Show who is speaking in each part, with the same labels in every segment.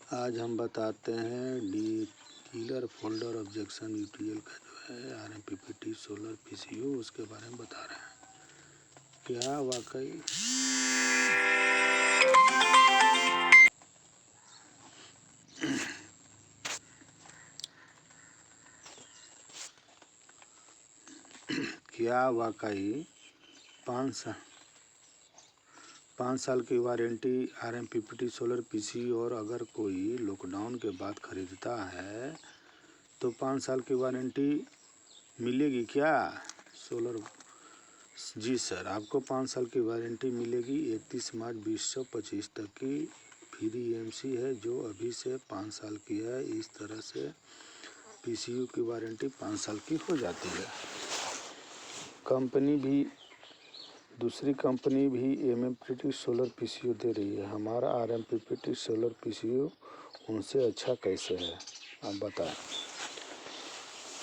Speaker 1: आज हम बताते हैं डीलर फोल्डर ऑब्जेक्शन यूटीएल का जो है आरएमपीपीटी सोलर पीसीयू उसके बारे में बता रहे हैं। क्या वाकई क्या वाकई 5 साल की वारंटी आरएमपीपीटी सोलर पीसीयू और अगर कोई लॉकडाउन के बाद खरीदता है तो 5 साल की वारंटी मिलेगी क्या? सोलर जी सर, आपको 5 साल की वारंटी मिलेगी। 31 मार्च 2025 तक की फ्री ईएमसी है जो अभी से 5 साल की है। इस तरह से पीसीयू की वारंटी 5 साल की हो जाती है। दूसरी कंपनी भी एमएमपीटी सोलर पीसीयू दे रही है। हमारा आरएमपीपीटी सोलर पीसीयू उनसे अच्छा कैसे है, आप बताएं।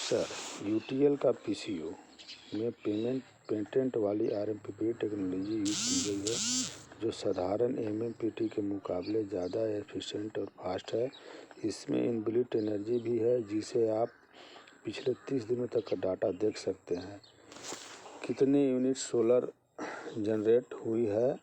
Speaker 1: सर, यूटीएल का पीसीयू में पेटेंट वाली आरएमपीपीटी टेक्नोलॉजी यूज की गई है जो साधारण एमएमपीटी के मुकाबले ज़्यादा एफिशिएंट और फास्ट है। इसमें इनबिल्ट एनर्जी भी है जिसे आप पिछले 30 दिनों तक का डाटा देख सकते हैं। कितने यूनिट सोलर जनरेट हुई है,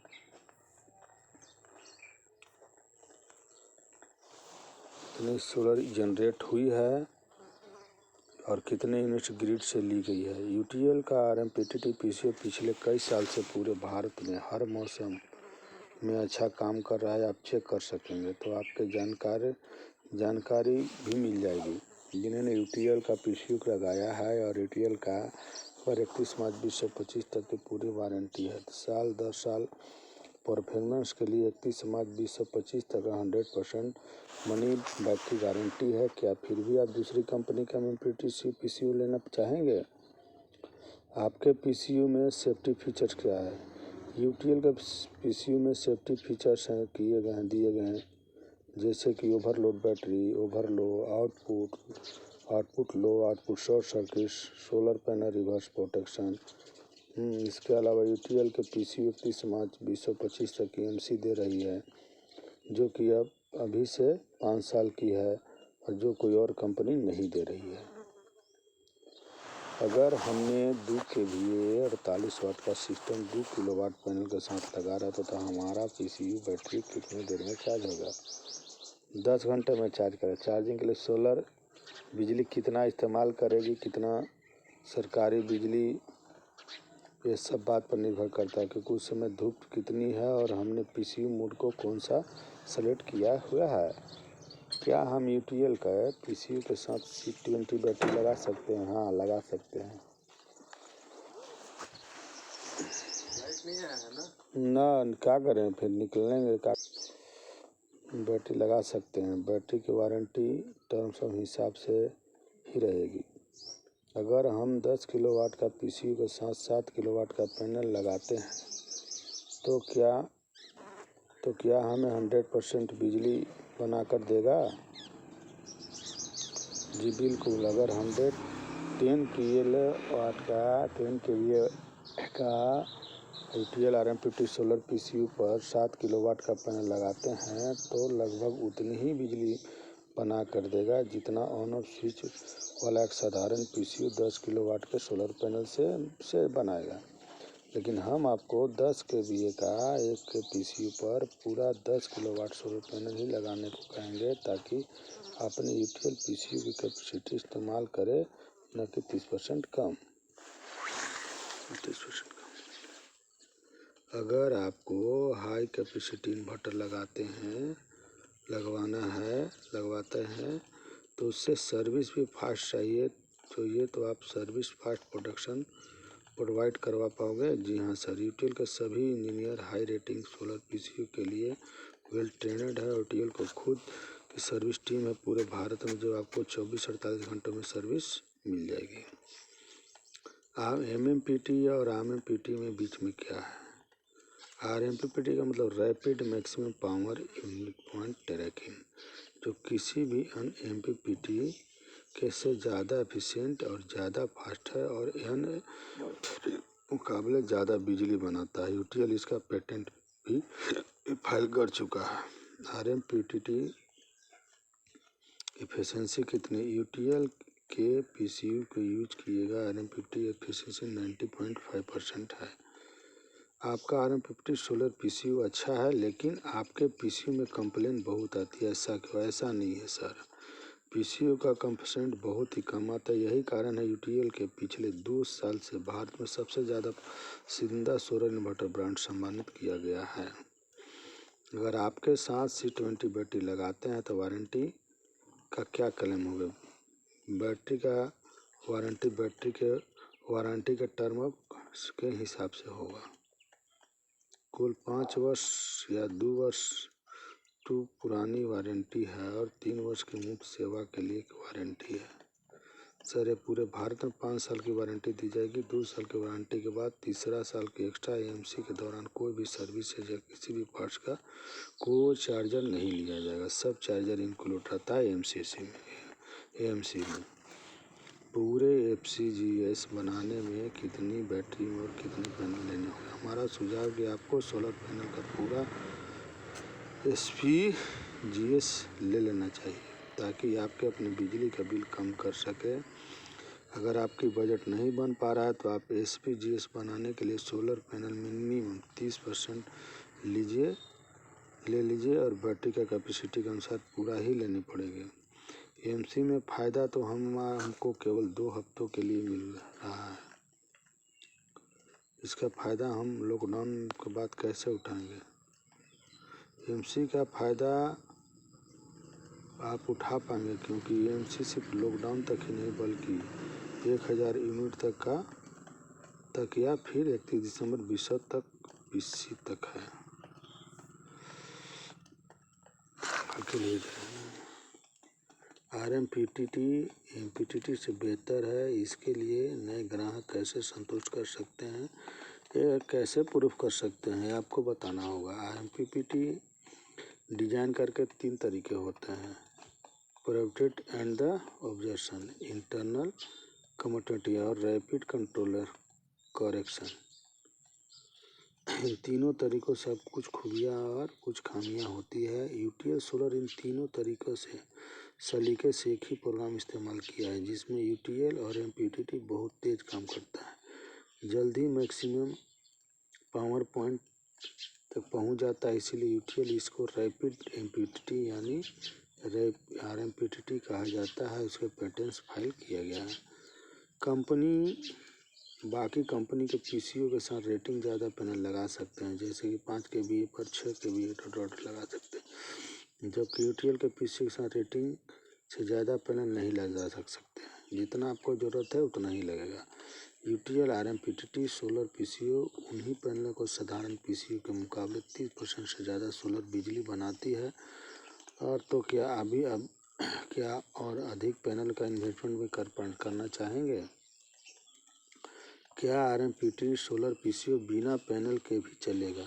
Speaker 1: और कितने यूनिट ग्रिड से ली गई है। यूटीएल का आरएमपीपीटी पीसीयू पिछले कई साल से पूरे भारत में हर मौसम में अच्छा काम कर रहा है। आप चेक कर सकेंगे तो आपके जानकारी भी मिल जाएगी। जिन्होंने यूटीएल का पीसीयू लगाया है और यूटीएल का पर 31 मार्च 2025 तक की पूरी वारंटी है। साल 10 साल परफॉर्मेंस के लिए 31 मार्च 2025 तक 100% मनी बैक की गारंटी है। क्या फिर भी आप दूसरी कंपनी का एमएमपीटी पीसीयू लेना चाहेंगे? आपके पीसीयू में सेफ्टी फीचर्स क्या है? यूटीएल के पीसीयू में सेफ्टी फीचर्स दिए गए हैं जैसे कि overload battery, over low output low, output short circuit, solar panel reverse protection. इसके अलावा यूटीएल के पीसीयू 31 मार्च 2025 तक ईएमसी दे रही है जो कि अब अभी से 5 साल की है और जो कोई और कंपनी नहीं दे रही है। अगर हमने 2 केवीए 48 वाट का सिस्टम 2 किलोवाट पैनल के साथ लगा रहा तो हमारा पीसीयू बैटरी कितनी देर में चार्ज होगा? 10 घंटे में चार्ज करें। चार्जिंग के लिए सोलर बिजली कितना इस्तेमाल करेगी, कितना सरकारी बिजली, ये सब बात पर निर्भर करता है क्योंकि उस समय धूप कितनी है और हमने पीसीयू मोड को कौन सा सेलेक्ट किया हुआ है। क्या हम यूटीएल का पीसीयू के साथ C20 बैटरी लगा सकते हैं? हाँ, लगा सकते हैं। लाइट नहीं आया ना, क्या करें फिर, निकलेंगे का बैटरी लगा सकते हैं। बैटरी की वारंटी टर्म्स और हिसाब से ही रहेगी। अगर हम 10 किलोवाट का पीसीयू के साथ 7 किलोवाट का पैनल लगाते हैं तो क्या हमें 100% बिजली बनाकर देगा? जी बिल्कुल। अगर 10 केवीए का यूटीएल आरएमपीपीटी सोलर पीसीयू पर 7 किलोवाट का पैनल लगाते हैं तो लगभग उतनी ही बिजली बना कर देगा जितना ऑन ऑफ स्विच वाला एक साधारण पीसीयू 10 किलोवाट के सोलर पैनल से बनाएगा। लेकिन हम आपको 10 केवीए का एक पीसीयू पर पूरा 10 किलोवाट सोलर पैनल ही लगाने को कहेंगे ताकि अपने यूटीएल पीसीयू की कैपेसिटी इस्तेमाल करें, न कि 30% कम। अगर आपको हाई कैपेसिटी इन्वर्टर लगवाते हैं तो उससे सर्विस भी फास्ट चाहिए तो आप सर्विस फास्ट प्रोडक्शन प्रोवाइड करवा पाओगे? जी हाँ सर, यूटीएल के सभी engineer high rating solar PCU के लिए वेल ट्रेनड है। यूटीएल को खुद की सर्विस टीम है पूरे भारत में जो आपको 24-48 घंटों में सर्विस मिल जाएगी। एमएमपीटी और आरएमपीपीटी में बीच में क्या है? आरएमपीपीटी का मतलब rapid maximum power unit point tracking, जो किसी भी अन्य एमपीपीटी के से ज़्यादा एफिशिएंट और ज़्यादा फास्ट है और अन्य मुकाबले ज़्यादा बिजली बनाता है। यूटीएल इसका पेटेंट भी फाइल कर चुका है। आरएमपीपीटी एफिशिएंसी कितनी, यूटीएल के पीसीयू को यूज किएगा RM50 एफिशिएंसी 90.5% है। आपका RM50 सोलर पीसीयू अच्छा है, लेकिन आपके पीसीयू में कंप्लेन बहुत आती है। ऐसा क्यों? ऐसा नहीं है सर, पीसीयू का कंप्लेंट बहुत ही कम आता है। यही कारण है यूटीएल के पिछले 2 साल से भारत में सबसे ज़्यादा पसंदीदा सोलर इन्वर्टर ब्रांड सम्मानित किया गया है। अगर आपके साथ C20 बैटरी लगाते हैं तो वारंटी का क्या क्लेम होगा? बैटरी का वारंटी बैटरी के वारंटी का टर्म के हिसाब से होगा। कुल 5 वर्ष या 2 वर्ष पुरानी वारंटी है और 3 वर्ष की मुफ्त सेवा के लिए वारंटी है। सर, ये पूरे भारत में 5 साल की वारंटी दी जाएगी। 2 साल की वारंटी के बाद तीसरा साल की एक्स्ट्रा AMC के दौरान कोई भी सर्विस या किसी भी पार्ट्स का कोई चार्जर नहीं लिया जाएगा। सब चार्जर इंक्लूड रहता है AMC में। पूरे FCGS बनाने में कितनी बैटरी और कितने पैनल लेने होंगे? हमारा सुझाव कि आपको सोलर पैनल का पूरा SPGS ले लेना चाहिए, ताकि आपके अपने बिजली का बिल कम कर सके। अगर आपकी बजट नहीं बन पा रहा है तो आप SPGS बनाने के लिए सोलर पैनल मिनिमम 30% ले लीजिए और बैटरी का कैपेसिटी के अनुसार पूरा ही लेनी पड़ेगी। AMC में फ़ायदा तो हमको केवल 2 हफ्तों के लिए मिल रहा है। इसका फ़ायदा हम लॉकडाउन के बाद कैसे उठाएंगे? AMC का फ़ायदा आप उठा पाएंगे, क्योंकि AMC सिर्फ लॉकडाउन तक ही नहीं बल्कि 1000 यूनिट तक या फिर 31 दिसंबर 2020 तक है। MPPT से बेहतर है, इसके लिए नए ग्राहक कैसे संतुष्ट कर सकते हैं, ये कैसे प्रूफ कर सकते हैं, आपको बताना होगा। MPPT डिजाइन करके 3 तरीके होते हैं: protect and the observation, internal commutative और रैपिड कंट्रोलर करेक्शन। इन तीनों तरीकों से कुछ खूबियाँ और कुछ खामियाँ होती है। यूटीएल सोलर इन तीनों तरीकों से सलीके से एक ही प्रोग्राम इस्तेमाल किया है, जिसमें यूटीएल और MPPT बहुत तेज काम करता है, जल्द ही मैक्सिमम पावर पॉइंट तक पहुंच जाता है। इसीलिए यूटीएल इसको रैपिड MPPT यानी RMPPT कहा जाता है। उसके पेटेंट फाइल किया गया है। बाकी कंपनी के पीसीयू के साथ रेटिंग ज़्यादा पैनल लगा सकते हैं, जैसे कि 5 kVA पर 6 kVA डॉट लगा सकते हैं, जबकि यूटीएल के पीसीयू के साथ रेटिंग से ज़्यादा पैनल नहीं लगा सकते। जितना आपको ज़रूरत है उतना ही लगेगा। यूटीएल RMPPT सोलर पीसीयू उन्हीं पैनलों को साधारण पीसीयू के मुकाबले 30% से ज़्यादा सोलर बिजली बनाती है। और तो क्या और अधिक पैनल का इन्वेस्टमेंट भी करना चाहेंगे? क्या RMPPT सोलर पीसीयू बिना पैनल के भी चलेगा?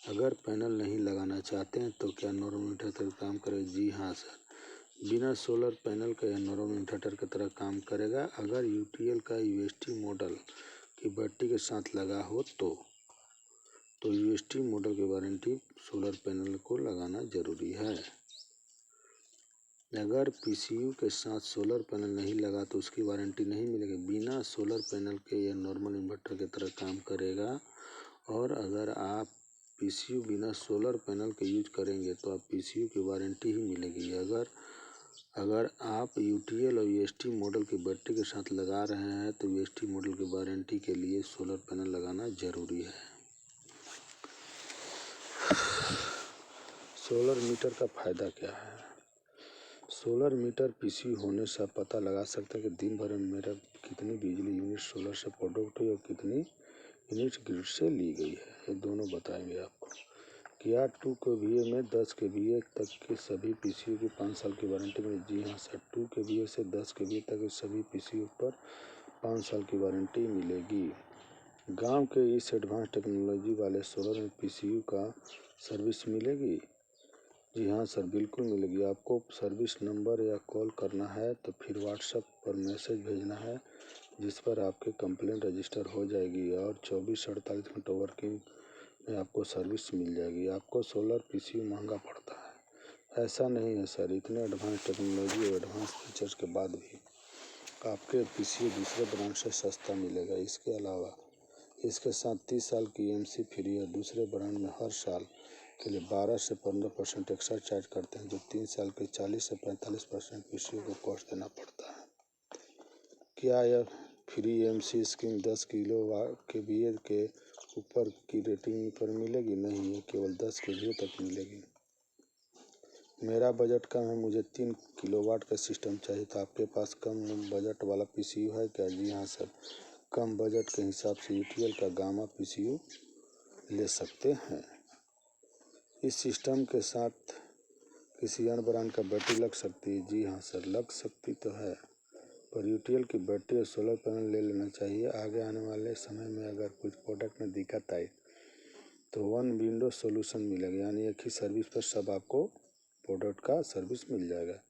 Speaker 1: अगर पैनल नहीं लगाना चाहते हैं तो क्या नॉर्मल इन्वर्टर काम करेगा? जी हाँ सर, बिना सोलर पैनल का यह नॉर्मल इन्वर्टर की तरह काम करेगा। अगर यूटीएल का UST मॉडल की बैटरी के साथ लगा हो तो UST मॉडल की वारंटी सोलर पैनल को लगाना जरूरी है। अगर पीसीयू के साथ सोलर पैनल नहीं लगा तो उसकी वारंटी नहीं मिलेगी। बिना सोलर पैनल के यह नॉर्मल इन्वर्टर की तरह काम करेगा। और अगर आप पीसीयू बिना सोलर पैनल के यूज करेंगे तो आप पीसीयू की वारंटी ही मिलेगी। अगर आप यूटीएल और UST मॉडल की बैटरी के साथ लगा रहे हैं तो UST मॉडल की वारंटी के लिए सोलर पैनल लगाना जरूरी है। सोलर मीटर का फ़ायदा क्या है? सोलर मीटर पीसीयू होने से आप पता लगा सकते हैं कि दिन भर में मेरा कितनी बिजली यूनिट सोलर से प्रोडक्ट हुई और कितनी यूनिट ग्रिड से ली गई है। ये दोनों बताएंगे आपको। क्या 2 kVA में 10 kVA तक के सभी पीसीयू की 5 साल की वारंटी मिली? जी हाँ सर, 2 kVA से 10 kVA तक के सभी पीसीयू पर 5 साल की वारंटी मिलेगी। गांव के इस एडवांस टेक्नोलॉजी वाले सोलर में पीसीयू का सर्विस मिलेगी? जी हाँ सर, बिल्कुल मिलेगी। आपको सर्विस नंबर या कॉल करना है तो फिर व्हाट्सएप पर मैसेज भेजना है, जिस पर आपकी कंप्लेंट रजिस्टर हो जाएगी और 24 से 48 घंटे वर्किंग में आपको सर्विस मिल जाएगी। आपको सोलर पीसीयू महंगा पड़ता है, ऐसा नहीं है सर, इतने एडवांस टेक्नोलॉजी और एडवांस फीचर्स के बाद भी आपके पीसी दूसरे ब्रांड से सस्ता मिलेगा। इसके अलावा इसके साथ 30 साल की EMC फ्री है। दूसरे ब्रांड में हर साल के लिए 12 से 15% एक्स्ट्रा चार्ज करते हैं, जो 3 साल के 40 से 45% पीसीओ को कॉस्ट देना पड़ता है। क्या यह free EMC scheme 10 kilowatt kVA के ऊपर की रेटिंग पर मिलेगी? नहीं, ये केवल 10 kVA तक मिलेगी। मेरा बजट कम है, मुझे 3 किलोवाट का सिस्टम चाहिए, तो आपके पास कम बजट वाला पीसीयू है क्या? जी हाँ सर, कम बजट के हिसाब से UTL का गामा पीसीयू ले सकते हैं। इस सिस्टम के साथ किसी अन्य ब्रांड का बैटरी लग सकती है? जी हाँ सर, लग सकती तो है, पर UTL की बैटरी और सोलर पैनल ले लेना चाहिए। आगे आने वाले समय में अगर कुछ प्रोडक्ट में दिक्कत आई तो वन विंडो सोल्यूशन मिलेगा, यानी एक ही सर्विस पर सब आपको प्रोडक्ट का सर्विस मिल जाएगा।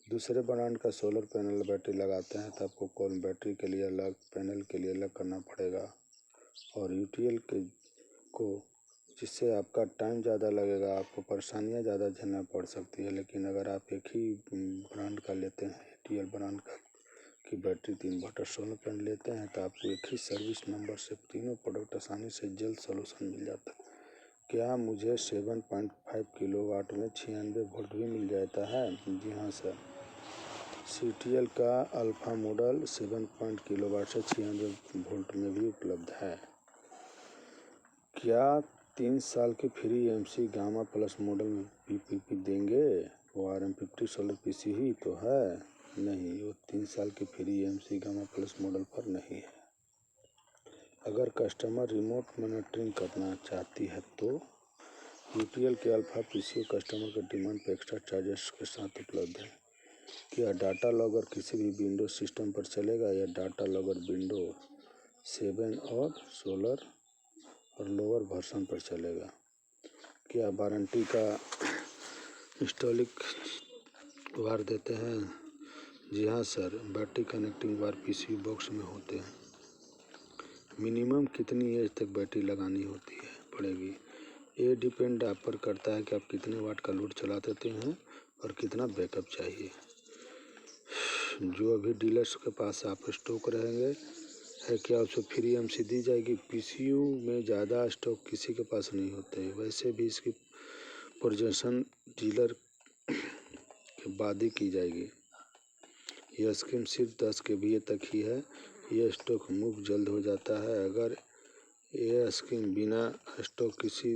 Speaker 1: दूसरे ब्रांड का सोलर पैनल बैटरी लगाते हैं तो आपको कौन बैटरी के लिए अलग, पैनल के लिए अलग करना पड़ेगा, और UTL के को जिससे आपका टाइम ज़्यादा लगेगा, आपको परेशानियां ज़्यादा झेलना पड़ सकती है। लेकिन अगर आप एक ही ब्रांड का लेते हैं, UTL ब्रांड का की बैटरी 3 इन्वर्टर सोलर पैनल लेते हैं, तो आपको एक ही सर्विस नंबर से तीनों प्रोडक्ट आसानी से जल्द सोल्यूशन मिल जाता है। क्या मुझे 7.5 किलोवाट में 96 वोल्ट भी मिल जाता है? जी हाँ सर, CTL का अल्फा मॉडल 7 किलोवाट से 96 वोल्ट में भी उपलब्ध है। क्या 3 साल की free EMC gamma plus model में PPP देंगे? वो RM50 सोलर PC ही तो है। नहीं, वो 3 साल की free EMC gamma plus model पर नहीं है। अगर कस्टमर रिमोट मॉनिटरिंग करना चाहती है तो UTL के अल्फा PCO कस्टमर के डिमांड पर एक्स्ट्रा चार्जेस के साथ उपलब्ध है। क्या डाटा लॉगर किसी भी विंडोज सिस्टम पर चलेगा? या डाटा लॉगर विंडो 7 और सोलर और लोअर वर्जन पर चलेगा? क्या वारंटी का इंस्टॉलिक वार देते हैं? जी हाँ सर, बैटरी कनेक्टिंग वार PCU बॉक्स में होते हैं। मिनिमम कितनी एज तक बैटरी लगानी होती है पड़ेगी? ये डिपेंड आप पर करता है कि आप कितने वाट का लोड चला देते हैं और कितना बैकअप चाहिए। जो अभी डीलर्स के पास आप स्टॉक रहेंगे है, क्या उसको फ्री EMC दी जाएगी? PCU में ज़्यादा स्टॉक किसी के पास नहीं होते हैं। वैसे भी इसकी प्रोजेक्शन डीलर के बाद ही की जाएगी। यह स्कीम सिर्फ 10 kVA तक ही है। यह स्टॉक मूव जल्द हो जाता है। अगर यह स्कीम बिना स्टॉक किसी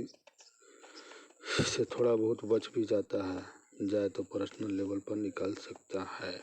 Speaker 1: से थोड़ा बहुत बच भी जाता है जाए तो पर्सनल लेवल पर निकल सकता है।